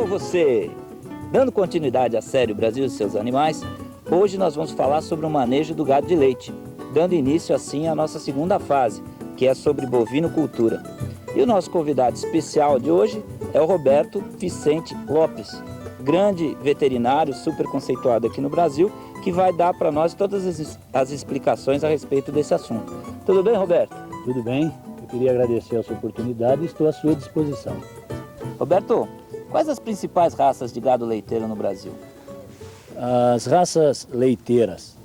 você! Dando continuidade à série Brasil e seus animais, hoje nós vamos falar sobre o manejo do gado de leite, dando início assim à nossa segunda fase, que é sobre bovinocultura. E o nosso convidado especial de hoje é o Roberto Vicente Lopes, grande veterinário super conceituado aqui no Brasil, que vai dar para nós todas as explicações a respeito desse assunto. Tudo bem, Roberto? Tudo bem, eu queria agradecer a sua oportunidade e estou à sua disposição. Roberto, quais as principais raças de gado leiteiro no Brasil? As raças leiteiras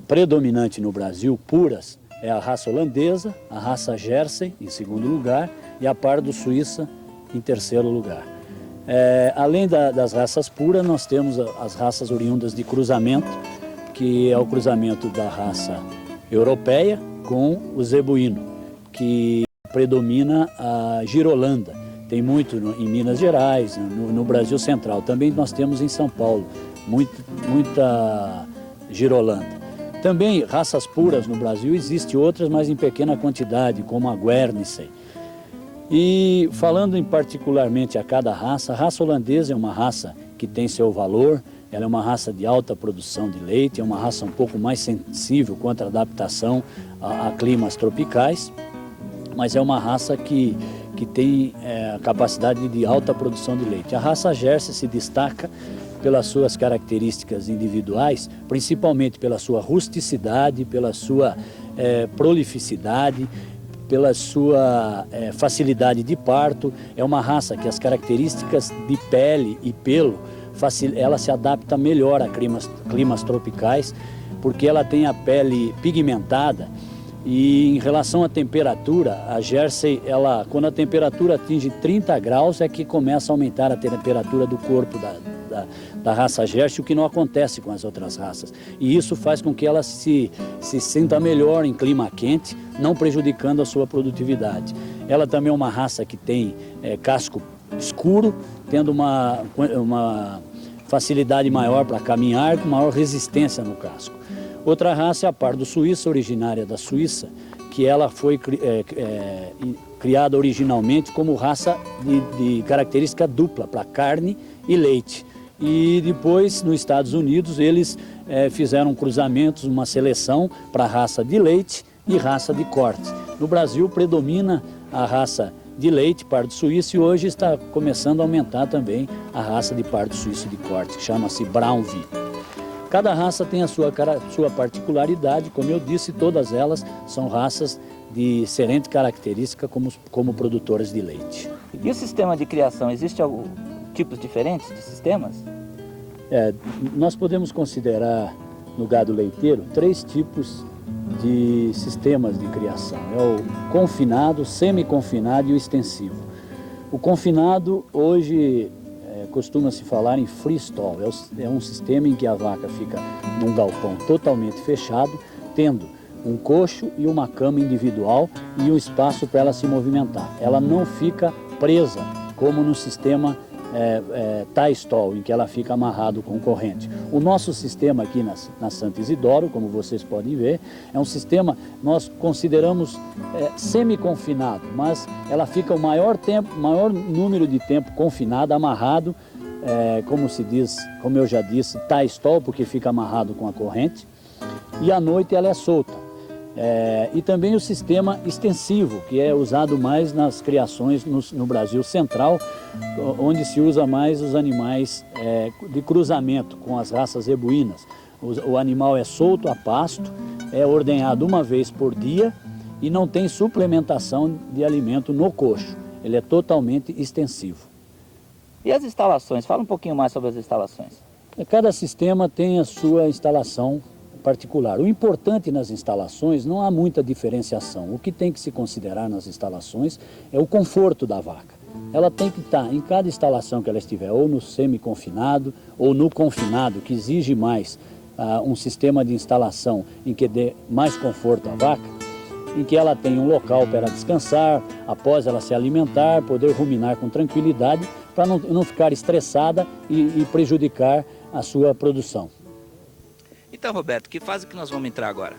predominantes no Brasil, puras, é a raça holandesa, a raça Jersey em segundo lugar e a pardo suíça em terceiro lugar. Além das raças puras, nós temos as raças oriundas de cruzamento, que é o cruzamento da raça europeia com o zebuíno, que predomina a girolanda. Tem muito em Minas Gerais, no Brasil Central. Também nós temos em São Paulo muita girolanda. Também raças puras no Brasil, existem outras, mas em pequena quantidade, como a Guernsey. E falando particularmente a cada raça, a raça holandesa é uma raça que tem seu valor, ela é uma raça de alta produção de leite, é uma raça um pouco mais sensível quanto à adaptação a climas tropicais, mas é uma raça que tem a capacidade de alta produção de leite. A raça Jersey se destaca pelas suas características individuais, principalmente pela sua rusticidade, pela sua prolificidade, pela sua facilidade de parto. É uma raça que as características de pele e pelo, ela se adapta melhor a climas tropicais, porque ela tem a pele pigmentada. E em relação à temperatura, a Jersey, quando a temperatura atinge 30 graus, é que começa a aumentar a temperatura do corpo da raça Jersey, o que não acontece com as outras raças. E isso faz com que ela se sinta melhor em clima quente, não prejudicando a sua produtividade. Ela também é uma raça que tem casco escuro, tendo uma facilidade maior para caminhar, com maior resistência no casco. Outra raça é a pardo suíça, originária da Suíça, que ela foi criada originalmente como raça de característica dupla, para carne e leite. E depois, nos Estados Unidos, eles fizeram cruzamentos, uma seleção para raça de leite e raça de corte. No Brasil, predomina a raça de leite, pardo suíço, e hoje está começando a aumentar também a raça de pardo suíço de corte, que chama-se Brownvie. Cada raça tem a sua particularidade, como eu disse, todas elas são raças de excelente característica como produtoras de leite. E o sistema de criação, existe algum tipos diferentes de sistemas? Nós podemos considerar no gado leiteiro 3 tipos de sistemas de criação. É o confinado, semi-confinado e o extensivo. O confinado hoje costuma-se falar em freestall, é um sistema em que a vaca fica num galpão totalmente fechado, tendo um coxo e uma cama individual e um espaço para ela se movimentar. Ela não fica presa como no sistema tie stall, em que ela fica amarrado com corrente. O nosso sistema aqui na Santo Isidoro, como vocês podem ver, é um sistema, nós consideramos semi-confinado, mas ela fica o maior número de tempo confinada, amarrado, como se diz, como eu já disse, tie stall, porque fica amarrado com a corrente, e à noite ela é solta. E também o sistema extensivo, que é usado mais nas criações no Brasil Central, onde se usa mais os animais de cruzamento com as raças zebuínas. O animal é solto a pasto, é ordenhado uma vez por dia e não tem suplementação de alimento no coxo. Ele é totalmente extensivo. E as instalações? Fala um pouquinho mais sobre as instalações. Cada sistema tem a sua instalação particular. O importante nas instalações, não há muita diferenciação. O que tem que se considerar nas instalações é o conforto da vaca. Ela tem que estar em cada instalação que ela estiver, ou no semi-confinado ou no confinado, que exige mais um sistema de instalação em que dê mais conforto à vaca, em que ela tenha um local para ela descansar, após ela se alimentar, poder ruminar com tranquilidade, para não ficar estressada e prejudicar a sua produção. Então, Roberto, que fase que nós vamos entrar agora?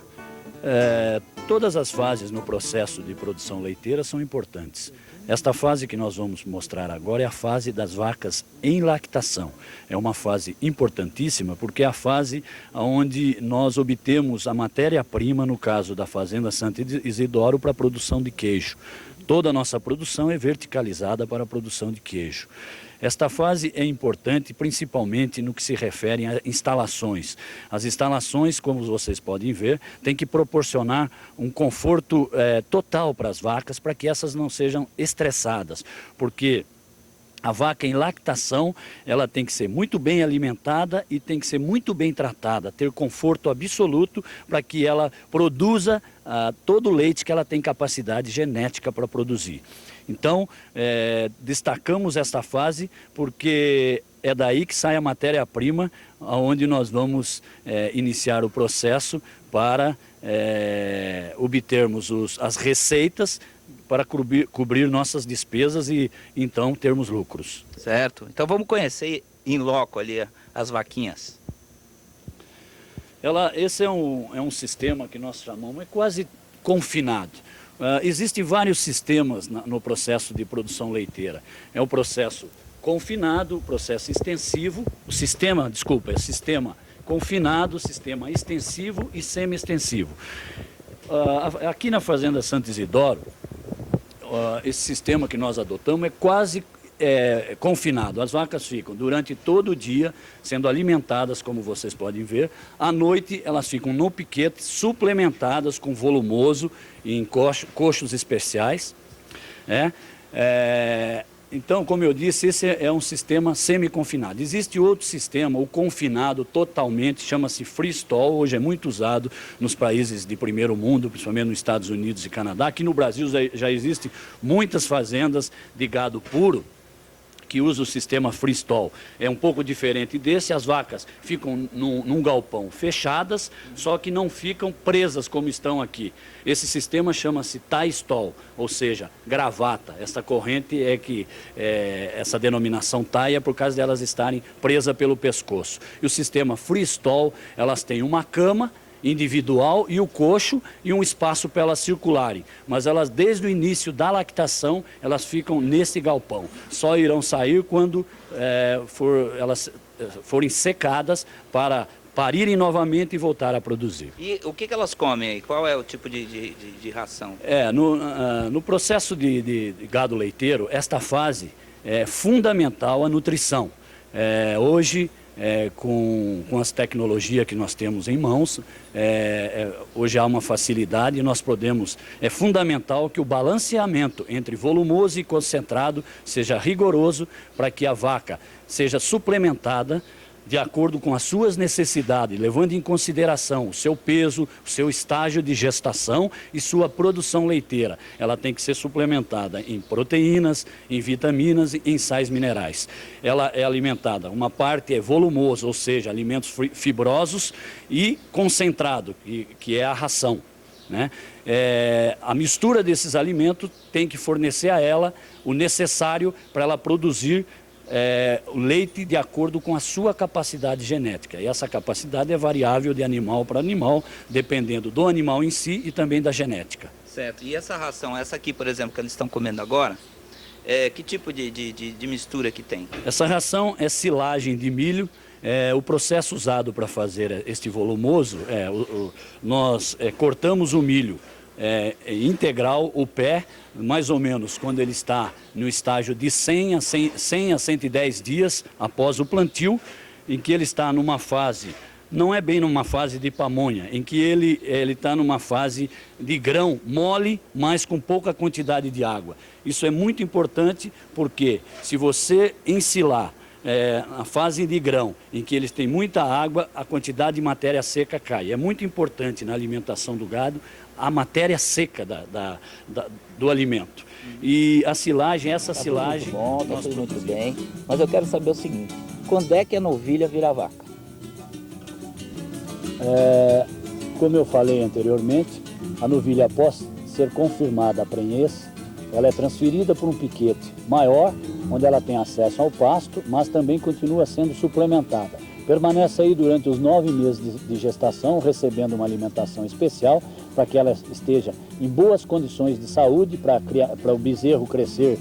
Todas as fases no processo de produção leiteira são importantes. Esta fase que nós vamos mostrar agora é a fase das vacas em lactação. É uma fase importantíssima porque é a fase onde nós obtemos a matéria-prima, no caso da Fazenda Santo Isidoro, para a produção de queijo. Toda a nossa produção é verticalizada para a produção de queijo. Esta fase é importante principalmente no que se refere a instalações. As instalações, como vocês podem ver, têm que proporcionar um conforto total para as vacas, para que essas não sejam estressadas, porque a vaca em lactação, ela tem que ser muito bem alimentada e tem que ser muito bem tratada, ter conforto absoluto para que ela produza todo o leite que ela tem capacidade genética para produzir. Então, destacamos esta fase porque é daí que sai a matéria-prima, onde nós vamos iniciar o processo para obtermos as receitas para cobrir nossas despesas e então termos lucros. Certo. Então vamos conhecer em loco ali as vaquinhas. Esse é um sistema que nós chamamos quase confinado. Existem vários sistemas no processo de produção leiteira. É o processo confinado, o processo extensivo, sistema confinado, sistema extensivo e semi-extensivo. Aqui na Fazenda Santo Isidoro, esse sistema que nós adotamos é quase confinado. As vacas ficam durante todo o dia sendo alimentadas, como vocês podem ver. À noite elas ficam no piquete, suplementadas com volumoso em coxos especiais. Então, como eu disse, esse é um sistema semi-confinado. Existe outro sistema, o confinado totalmente, chama-se freestall, hoje é muito usado nos países de primeiro mundo, principalmente nos Estados Unidos e Canadá. Aqui no Brasil já existem muitas fazendas de gado puro que usa o sistema freestall. É um pouco diferente desse, as vacas ficam num galpão fechadas, só que não ficam presas como estão aqui. Esse sistema chama-se tie-stall, ou seja, gravata. Essa corrente essa denominação tie é por causa delas estarem presas pelo pescoço. E o sistema freestall, elas têm uma cama individual e o coxo e um espaço para elas circularem, mas elas desde o início da lactação elas ficam nesse galpão, só irão sair quando elas forem secadas para parirem novamente e voltar a produzir. E o que elas comem aí? Qual é o tipo de ração? No processo de gado leiteiro, esta fase é fundamental a nutrição. Hoje, com as tecnologias que nós temos em mãos, hoje há uma facilidade e nós podemos, é fundamental que o balanceamento entre volumoso e concentrado seja rigoroso para que a vaca seja suplementada de acordo com as suas necessidades, levando em consideração o seu peso, o seu estágio de gestação e sua produção leiteira. Ela tem que ser suplementada em proteínas, em vitaminas e em sais minerais. Ela é alimentada, uma parte é volumosa, ou seja, alimentos fibrosos, e concentrado, que é a ração. A mistura desses alimentos tem que fornecer a ela o necessário para ela produzir o leite de acordo com a sua capacidade genética. E essa capacidade é variável de animal para animal, dependendo do animal em si e também da genética. Certo. E essa ração, essa aqui, por exemplo, que eles estão comendo agora, que tipo de mistura que tem? Essa ração é silagem de milho. O processo usado para fazer este volumoso, nós cortamos o milho integral, o pé, mais ou menos quando ele está no estágio de 100 a 110 dias após o plantio, em que ele está numa fase, não é bem numa fase de pamonha, em que ele está numa fase de grão mole, mas com pouca quantidade de água. Isso é muito importante porque se você ensilar a fase de grão, em que eles têm muita água, a quantidade de matéria seca cai. É muito importante na alimentação do gado a matéria seca do alimento. E a silagem, essa silagem... Tudo bom, tá tudo muito bem, mas eu quero saber o seguinte, quando é que a novilha vira vaca? Como eu falei anteriormente, a novilha, após ser confirmada a prenhez, ela é transferida para um piquete maior, onde ela tem acesso ao pasto, mas também continua sendo suplementada Permanece aí durante os 9 meses de gestação, recebendo uma alimentação especial para que ela esteja em boas condições de saúde, para o bezerro crescer,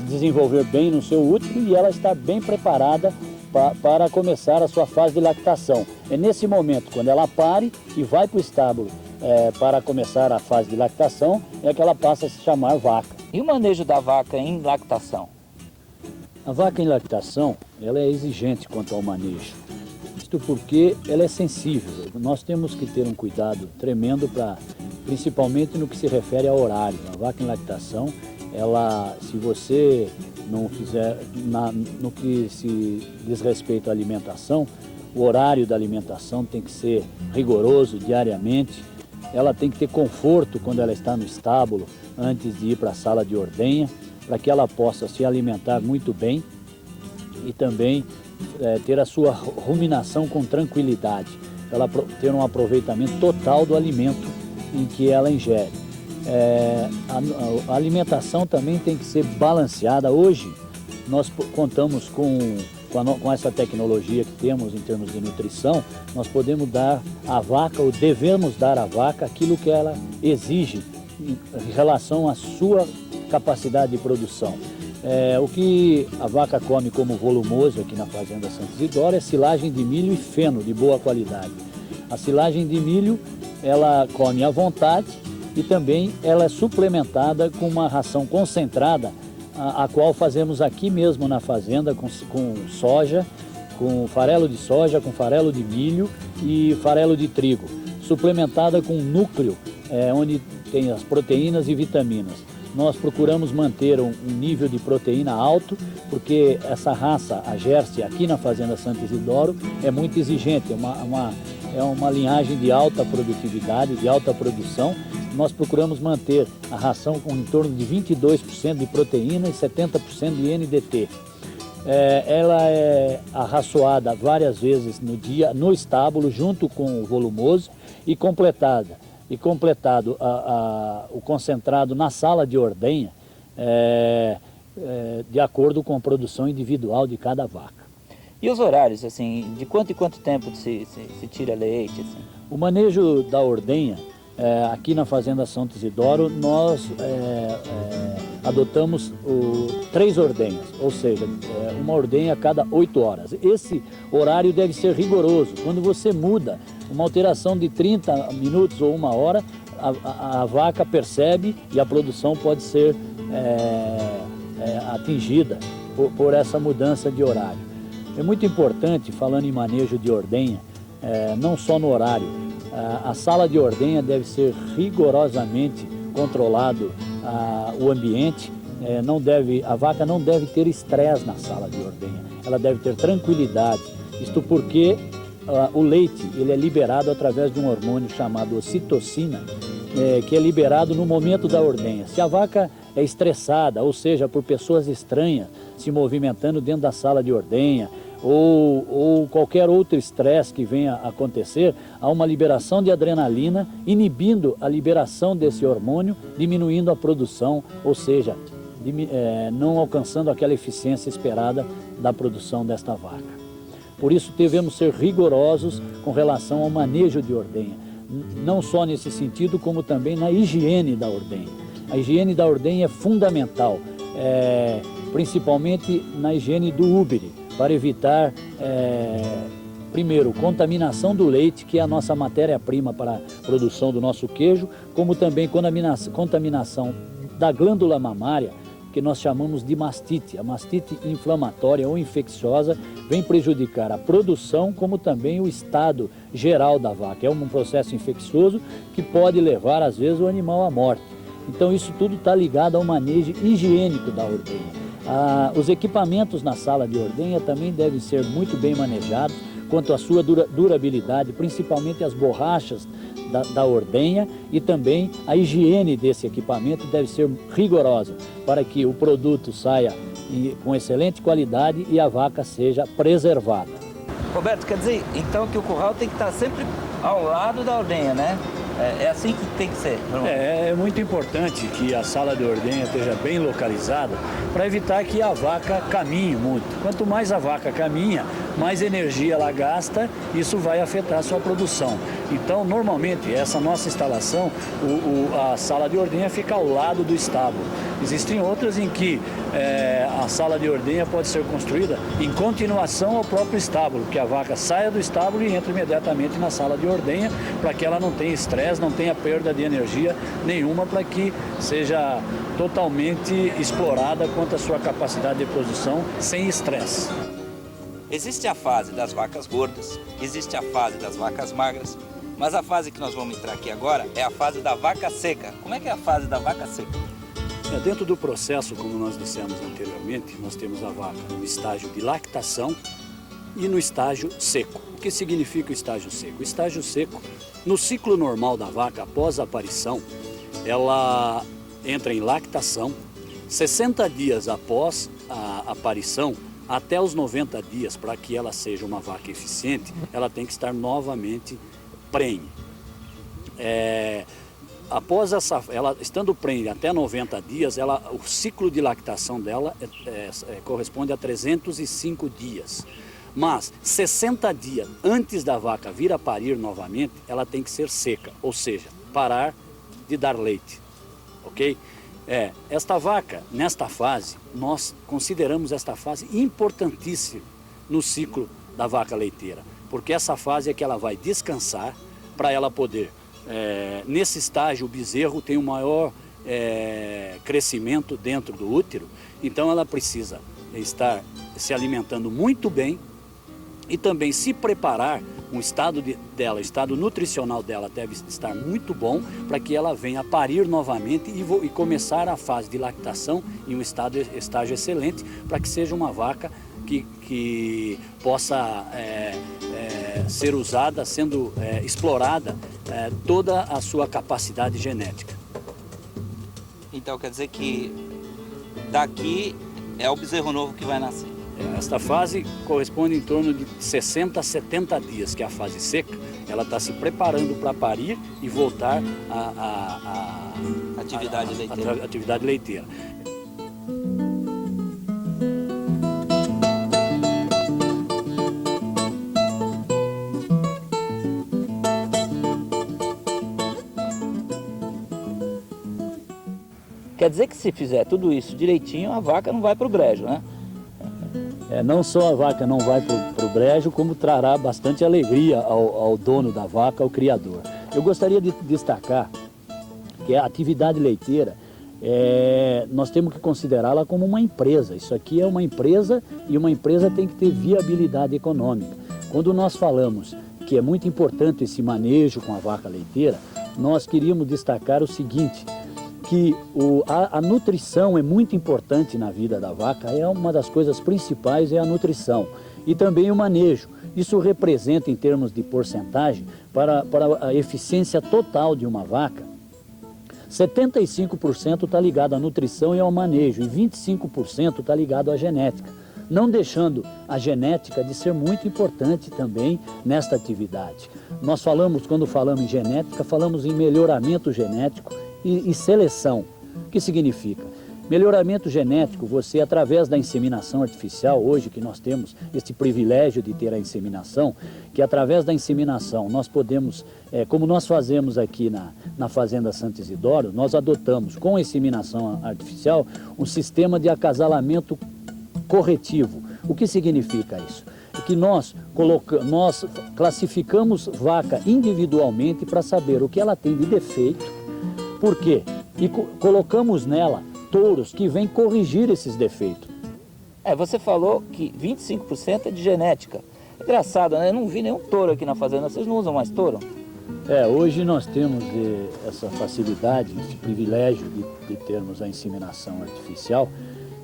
desenvolver bem no seu útero e ela estar bem preparada para começar a sua fase de lactação. É nesse momento, quando ela pare e vai para o estábulo para começar a fase de lactação, é que ela passa a se chamar vaca. E o manejo da vaca em lactação? A vaca em lactação, ela é exigente quanto ao manejo. Isto porque ela é sensível. Nós temos que ter um cuidado tremendo, principalmente no que se refere ao horário. A vaca em lactação, se você não fizer, no que se diz respeito à alimentação, o horário da alimentação tem que ser rigoroso diariamente. Ela tem que ter conforto quando ela está no estábulo, antes de ir para a sala de ordenha, para que ela possa se alimentar muito bem e também ter a sua ruminação com tranquilidade, para ela ter um aproveitamento total do alimento em que ela ingere. A alimentação também tem que ser balanceada. Hoje nós contamos com essa tecnologia que temos em termos de nutrição, nós podemos dar à vaca, ou devemos dar à vaca, aquilo que ela exige em relação à sua capacidade de produção. O que a vaca come como volumoso aqui na Fazenda Santo Isidoro é silagem de milho e feno de boa qualidade. A silagem de milho, ela come à vontade e também ela é suplementada com uma ração concentrada, a qual fazemos aqui mesmo na fazenda com soja, com farelo de soja, com farelo de milho e farelo de trigo, suplementada com núcleo, onde tem as proteínas e vitaminas. Nós procuramos manter um nível de proteína alto, porque essa raça, a Jersey, aqui na Fazenda Santo Isidoro, é muito exigente, é uma linhagem de alta produtividade, de alta produção. Nós procuramos manter a ração com em torno de 22% de proteína e 70% de NDT. Ela é arraçoada várias vezes no dia no estábulo, junto com o volumoso, e completado o concentrado na sala de ordenha, de acordo com a produção individual de cada vaca. E os horários, assim, de quanto em quanto tempo se tira leite? Assim? O manejo da ordenha, aqui na Fazenda Santo Isidoro, nós adotamos 3 ordenhas, ou seja, uma ordenha a cada 8 horas. Esse horário deve ser rigoroso. Quando você muda uma alteração de 30 minutos ou 1 hora, a vaca percebe e a produção pode ser atingida por essa mudança de horário. É muito importante, falando em manejo de ordenha, não só no horário, a sala de ordenha deve ser rigorosamente controlado o ambiente. A vaca não deve ter estresse na sala de ordenha, ela deve ter tranquilidade. Isto porque o leite ele é liberado através de um hormônio chamado ocitocina, que é liberado no momento da ordenha. Se a vaca é estressada, ou seja, por pessoas estranhas se movimentando dentro da sala de ordenha, ou qualquer outro estresse que venha a acontecer, há uma liberação de adrenalina, inibindo a liberação desse hormônio, diminuindo a produção, ou seja, não alcançando aquela eficiência esperada da produção desta vaca. Por isso devemos ser rigorosos com relação ao manejo de ordenha, não só nesse sentido, como também na higiene da ordenha. A higiene da ordenha é fundamental, principalmente na higiene do úbere, para evitar, primeiro, contaminação do leite, que é a nossa matéria-prima para a produção do nosso queijo, como também contaminação da glândula mamária, que nós chamamos de mastite. A mastite inflamatória ou infecciosa vem prejudicar a produção, como também o estado geral da vaca. É um processo infeccioso que pode levar, às vezes, o animal à morte. Então, isso tudo está ligado ao manejo higiênico da ordenha. Os equipamentos na sala de ordenha também devem ser muito bem manejados quanto à sua durabilidade, principalmente as borrachas da ordenha, e também a higiene desse equipamento deve ser rigorosa para que o produto saia com excelente qualidade e a vaca seja preservada. Roberto, quer dizer então que o curral tem que estar sempre ao lado da ordenha, né? É assim que tem que ser. É muito importante que a sala de ordenha esteja bem localizada para evitar que a vaca caminhe muito. Quanto mais a vaca caminha, mais energia ela gasta, isso vai afetar a sua produção. Então, normalmente, essa nossa instalação, a sala de ordenha fica ao lado do estábulo. Existem outras em que a sala de ordenha pode ser construída em continuação ao próprio estábulo, que a vaca saia do estábulo e entre imediatamente na sala de ordenha, para que ela não tenha estresse, não tenha perda de energia nenhuma, para que seja totalmente explorada quanto à sua capacidade de produção sem estresse. Existe a fase das vacas gordas, existe a fase das vacas magras, mas a fase que nós vamos entrar aqui agora é a fase da vaca seca. Como é que é a fase da vaca seca? Dentro do processo, como nós dissemos anteriormente, nós temos a vaca no estágio de lactação e no estágio seco. O que significa o estágio seco? O estágio seco, no ciclo normal da vaca, após a aparição, ela entra em lactação, 60 dias após a aparição, até os 90 dias, para que ela seja uma vaca eficiente, ela tem que estar novamente prenhe. Após ela estando prenhe até 90 dias, o ciclo de lactação dela corresponde a 305 dias. Mas 60 dias antes da vaca vir a parir novamente, ela tem que ser seca, ou seja, parar de dar leite, ok? Esta vaca, nesta fase, nós consideramos esta fase importantíssima no ciclo da vaca leiteira, porque essa fase é que ela vai descansar para ela poder, nesse estágio o bezerro tem um maior crescimento dentro do útero, então ela precisa estar se alimentando muito bem e também se preparar, o estado nutricional dela deve estar muito bom para que ela venha parir novamente e começar a fase de lactação em um estágio excelente, para que seja uma vaca que possa ser usada, sendo explorada toda a sua capacidade genética. Então quer dizer que daqui é o bezerro novo que vai nascer? Esta fase corresponde em torno de 60 a 70 dias, que é a fase seca. Ela está se preparando para parir e voltar à atividade leiteira. Quer dizer que se fizer tudo isso direitinho, a vaca não vai para o brejo, né? Não só a vaca não vai para o brejo, como trará bastante alegria ao dono da vaca, ao criador. Eu gostaria de destacar que a atividade leiteira, nós temos que considerá-la como uma empresa. Isso aqui é uma empresa e uma empresa tem que ter viabilidade econômica. Quando nós falamos que é muito importante esse manejo com a vaca leiteira, nós queríamos destacar o seguinte, que a nutrição é muito importante na vida da vaca, é uma das coisas principais, é a nutrição e também o manejo. Isso representa, em termos de porcentagem, para a eficiência total de uma vaca, 75% está ligado à nutrição e ao manejo e 25% está ligado à genética, não deixando a genética de ser muito importante também nesta atividade. Nós quando falamos em genética, falamos em melhoramento genético e seleção. O que significa? Melhoramento genético, você através da inseminação artificial, hoje que nós temos esse privilégio de ter a inseminação, que através da inseminação nós podemos, como nós fazemos aqui na Fazenda Santo Isidoro, nós adotamos com a inseminação artificial um sistema de acasalamento corretivo. O que significa isso? É que nós classificamos vaca individualmente para saber o que ela tem de defeito. Por quê? E colocamos nela touros que vêm corrigir esses defeitos. Você falou que 25% é de genética. Engraçado, né? Eu não vi nenhum touro aqui na fazenda. Vocês não usam mais touro? Hoje nós temos essa facilidade, esse privilégio de termos a inseminação artificial,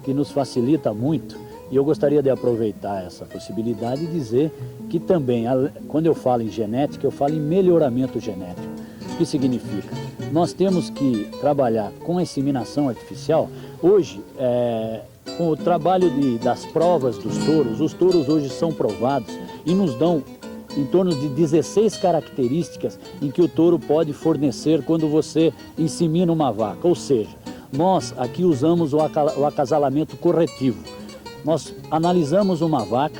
que nos facilita muito. E eu gostaria de aproveitar essa possibilidade e dizer que também, quando eu falo em genética, eu falo em melhoramento genético. O que significa? Nós temos que trabalhar com a inseminação artificial. Hoje, com o trabalho das provas dos touros, os touros hoje são provados e nos dão em torno de 16 características em que o touro pode fornecer quando você insemina uma vaca. Ou seja, nós aqui usamos o acasalamento corretivo. Nós analisamos uma vaca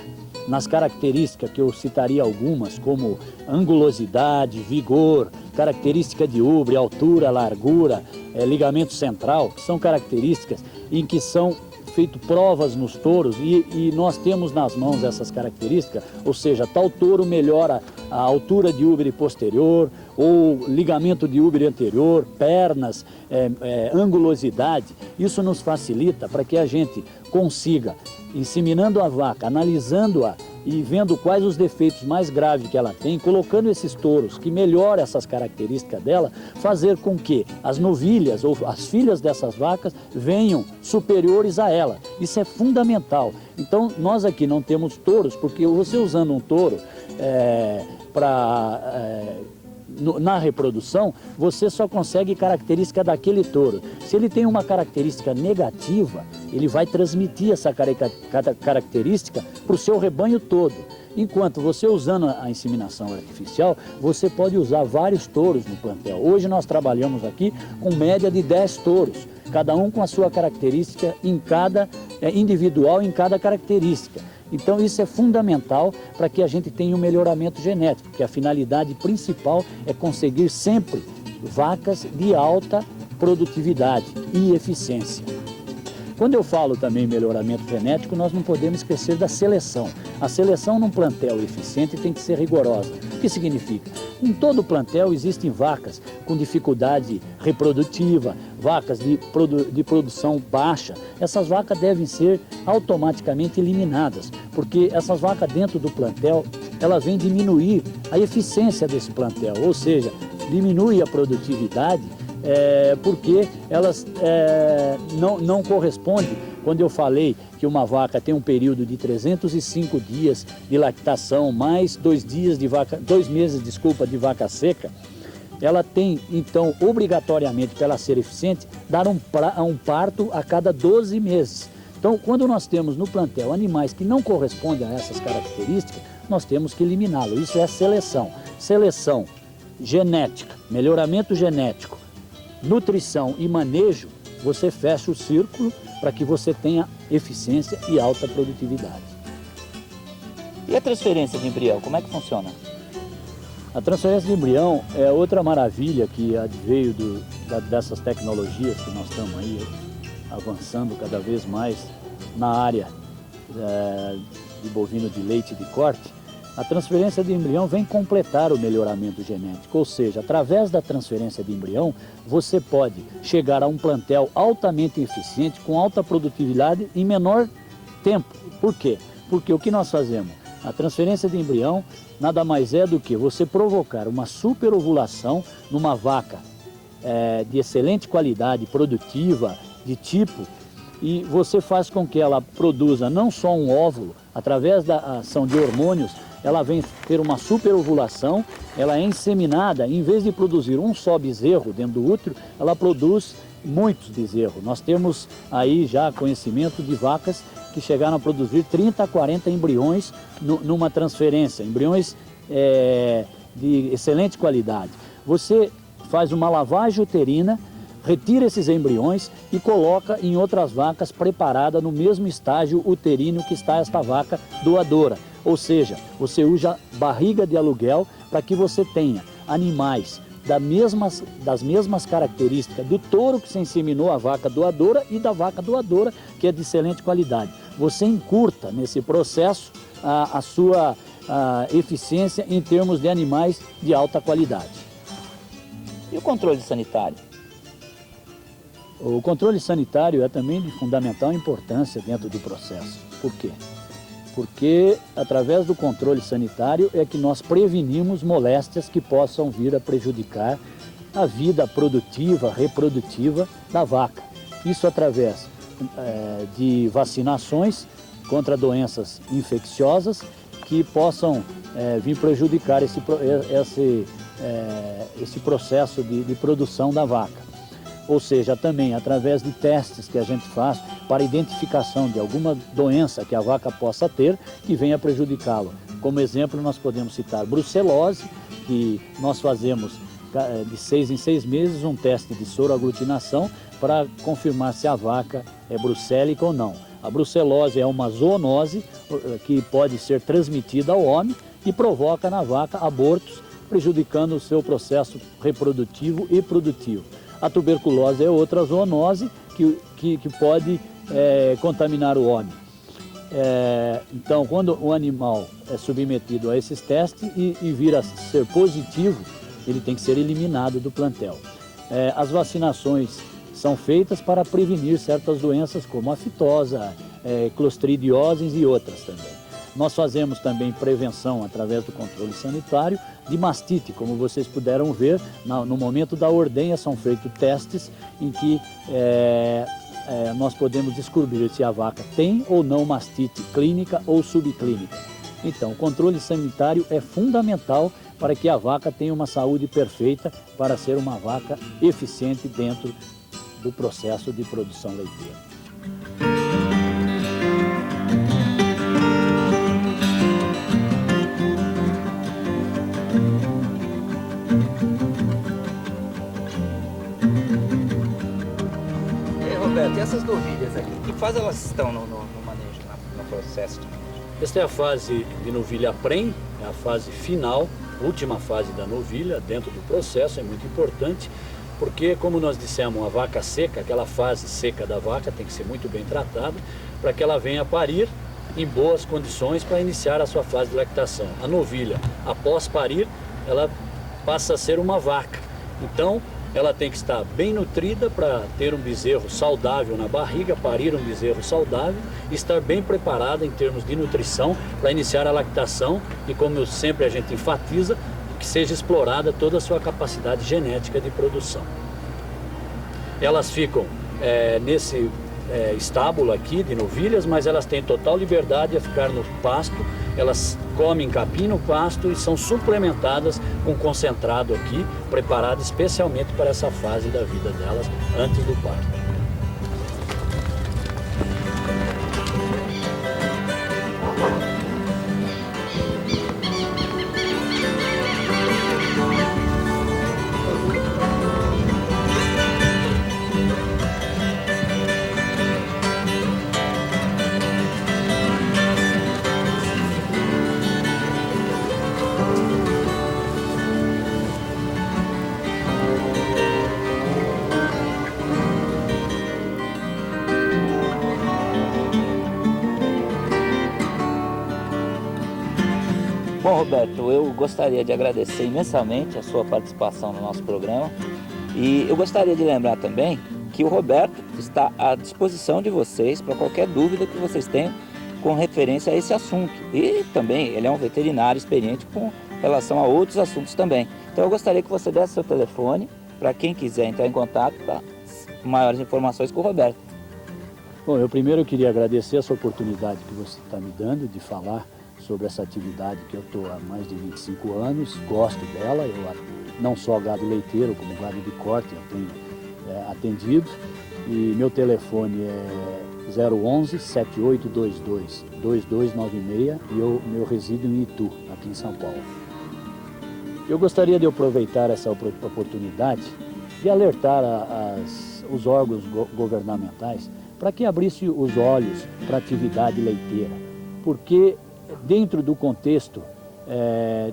nas características que eu citaria algumas, como angulosidade, vigor, característica de ubre, altura, largura, ligamento central, que são características em que são feitas provas nos touros e nós temos nas mãos essas características, ou seja, tal touro melhora a altura de úbere posterior ou ligamento de úbere anterior, pernas, angulosidade. Isso nos facilita para que a gente consiga, inseminando a vaca, analisando-a e vendo quais os defeitos mais graves que ela tem, colocando esses touros que melhoram essas características dela, fazer com que as novilhas ou as filhas dessas vacas venham superiores a ela. Isso é fundamental. Então, nós aqui não temos touros, porque você usando um touro na reprodução, você só consegue característica daquele touro. Se ele tem uma característica negativa, ele vai transmitir essa característica para o seu rebanho todo. Enquanto você usando a inseminação artificial, você pode usar vários touros no plantel. Hoje nós trabalhamos aqui com média de 10 touros, cada um com a sua característica individual em cada característica. Então isso é fundamental para que a gente tenha um melhoramento genético, porque a finalidade principal é conseguir sempre vacas de alta produtividade e eficiência. Quando eu falo também em melhoramento genético, nós não podemos esquecer da seleção. A seleção num plantel eficiente tem que ser rigorosa. O que significa? Em todo plantel existem vacas com dificuldade reprodutiva, vacas de produção baixa. Essas vacas devem ser automaticamente eliminadas, porque essas vacas dentro do plantel, elas vêm diminuir a eficiência desse plantel, ou seja, diminui a produtividade, porque elas não correspondem. Quando eu falei que uma vaca tem um período de 305 dias de lactação, mais 2 meses de vaca seca, ela tem, então, obrigatoriamente, para ela ser eficiente, dar um parto a cada 12 meses. Então, quando nós temos no plantel animais que não correspondem a essas características, nós temos que eliminá-lo. Isso é seleção. Seleção genética, melhoramento genético, nutrição e manejo, você fecha o círculo para que você tenha eficiência e alta produtividade. E a transferência de embrião, como é que funciona? A transferência de embrião é outra maravilha que adveio dessas tecnologias que nós estamos aí avançando cada vez mais na área de bovino de leite de corte. A transferência de embrião vem completar o melhoramento genético, ou seja, através da transferência de embrião, você pode chegar a um plantel altamente eficiente, com alta produtividade em menor tempo. Por quê? Porque o que nós fazemos? A transferência de embrião nada mais é do que você provocar uma superovulação numa vaca de excelente qualidade, produtiva, de tipo, e você faz com que ela produza não só um óvulo, através da ação de hormônios, ela vem ter uma superovulação, ela é inseminada, em vez de produzir um só bezerro dentro do útero, ela produz muitos bezerros. Nós temos aí já conhecimento de vacas que chegaram a produzir 30 a 40 embriões numa transferência, embriões de excelente qualidade. Você faz uma lavagem uterina, retira esses embriões e coloca em outras vacas preparadas no mesmo estágio uterino que está esta vaca doadora. Ou seja, você usa barriga de aluguel para que você tenha animais das mesmas características do touro que se inseminou a vaca doadora e da vaca doadora, que é de excelente qualidade. Você encurta nesse processo a sua eficiência em termos de animais de alta qualidade. E o controle sanitário? O controle sanitário é também de fundamental importância dentro do processo. Por quê? Porque através do controle sanitário é que nós prevenimos moléstias que possam vir a prejudicar a vida produtiva, reprodutiva da vaca. Isso através de vacinações contra doenças infecciosas que possam vir prejudicar esse processo de produção da vaca. Ou seja, também através de testes que a gente faz para identificação de alguma doença que a vaca possa ter que venha prejudicá-la. Como exemplo, nós podemos citar brucelose, que nós fazemos de 6 em 6 meses um teste de soroaglutinação para confirmar se a vaca é brucélica ou não. A brucelose é uma zoonose que pode ser transmitida ao homem e provoca na vaca abortos, prejudicando o seu processo reprodutivo e produtivo. A tuberculose é outra zoonose que pode contaminar o homem. Então, quando o animal é submetido a esses testes e vir a ser positivo, ele tem que ser eliminado do plantel. As vacinações são feitas para prevenir certas doenças como a fitosa, clostridioses e outras também. Nós fazemos também prevenção através do controle sanitário de mastite, como vocês puderam ver, no momento da ordenha são feitos testes em que nós podemos descobrir se a vaca tem ou não mastite clínica ou subclínica. Então, o controle sanitário é fundamental para que a vaca tenha uma saúde perfeita para ser uma vaca eficiente dentro do processo de produção leiteira. Roberto, e essas novilhas aqui, que fase elas estão no manejo, no processo de manejo? Esta é a fase de novilha prenhe, é a fase final, última fase da novilha dentro do processo, é muito importante, porque como nós dissemos, a vaca seca, aquela fase seca da vaca tem que ser muito bem tratada para que ela venha parir em boas condições para iniciar a sua fase de lactação. A novilha, após parir, ela passa a ser uma vaca. Então, ela tem que estar bem nutrida para ter um bezerro saudável na barriga, parir um bezerro saudável, e estar bem preparada em termos de nutrição para iniciar a lactação e, como sempre a gente enfatiza, que seja explorada toda a sua capacidade genética de produção. Elas ficam nesse estábulo aqui de novilhas, mas elas têm total liberdade a ficar no pasto, elas comem capim no pasto e são suplementadas com concentrado aqui, preparado especialmente para essa fase da vida delas antes do parto. Bom, Roberto, eu gostaria de agradecer imensamente a sua participação no nosso programa e eu gostaria de lembrar também que o Roberto está à disposição de vocês para qualquer dúvida que vocês tenham com referência a esse assunto. E também ele é um veterinário experiente com relação a outros assuntos também. Então eu gostaria que você desse seu telefone para quem quiser entrar em contato para maiores informações com o Roberto. Bom, eu primeiro queria agradecer essa oportunidade que você está me dando de falar sobre essa atividade que eu estou há mais de 25 anos, gosto dela, eu não só gado leiteiro, como gado de corte eu tenho atendido, e meu telefone é 011-7822-2296 e meu resido em Itu, aqui em São Paulo. Eu gostaria de aproveitar essa oportunidade de alertar os órgãos governamentais para que abrissem os olhos para a atividade leiteira, porque dentro do contexto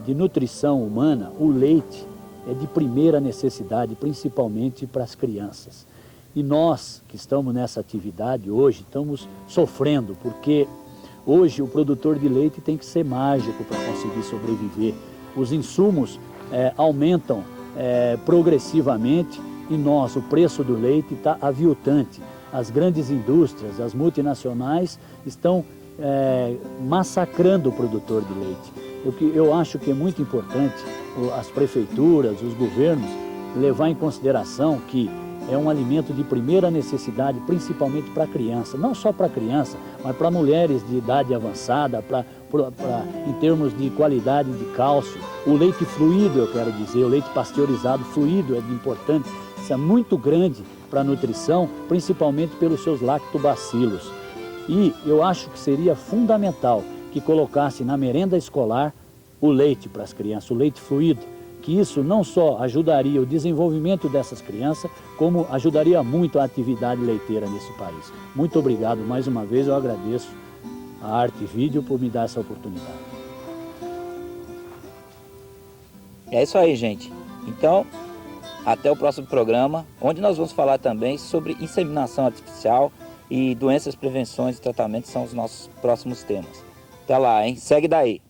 de nutrição humana, o leite é de primeira necessidade, principalmente para as crianças. E nós que estamos nessa atividade hoje, estamos sofrendo, porque hoje o produtor de leite tem que ser mágico para conseguir sobreviver. Os insumos aumentam progressivamente e o preço do leite está aviltante. As grandes indústrias, as multinacionais estão massacrando o produtor de leite. Eu acho que é muito importante as prefeituras, os governos, levar em consideração que é um alimento de primeira necessidade, principalmente para a criança. Não só para a criança, mas para mulheres de idade avançada, em termos de qualidade de cálcio. O leite fluido, eu quero dizer, o leite pasteurizado fluido é importante. Isso é muito grande para a nutrição, principalmente pelos seus lactobacilos. E eu acho que seria fundamental que colocasse na merenda escolar o leite para as crianças, o leite fluido, que isso não só ajudaria o desenvolvimento dessas crianças, como ajudaria muito a atividade leiteira nesse país. Muito obrigado mais uma vez, eu agradeço a Arte Vídeo por me dar essa oportunidade. É isso aí, gente. Então, até o próximo programa, onde nós vamos falar também sobre inseminação artificial e doenças, prevenções e tratamentos são os nossos próximos temas. Até lá, hein? Segue daí!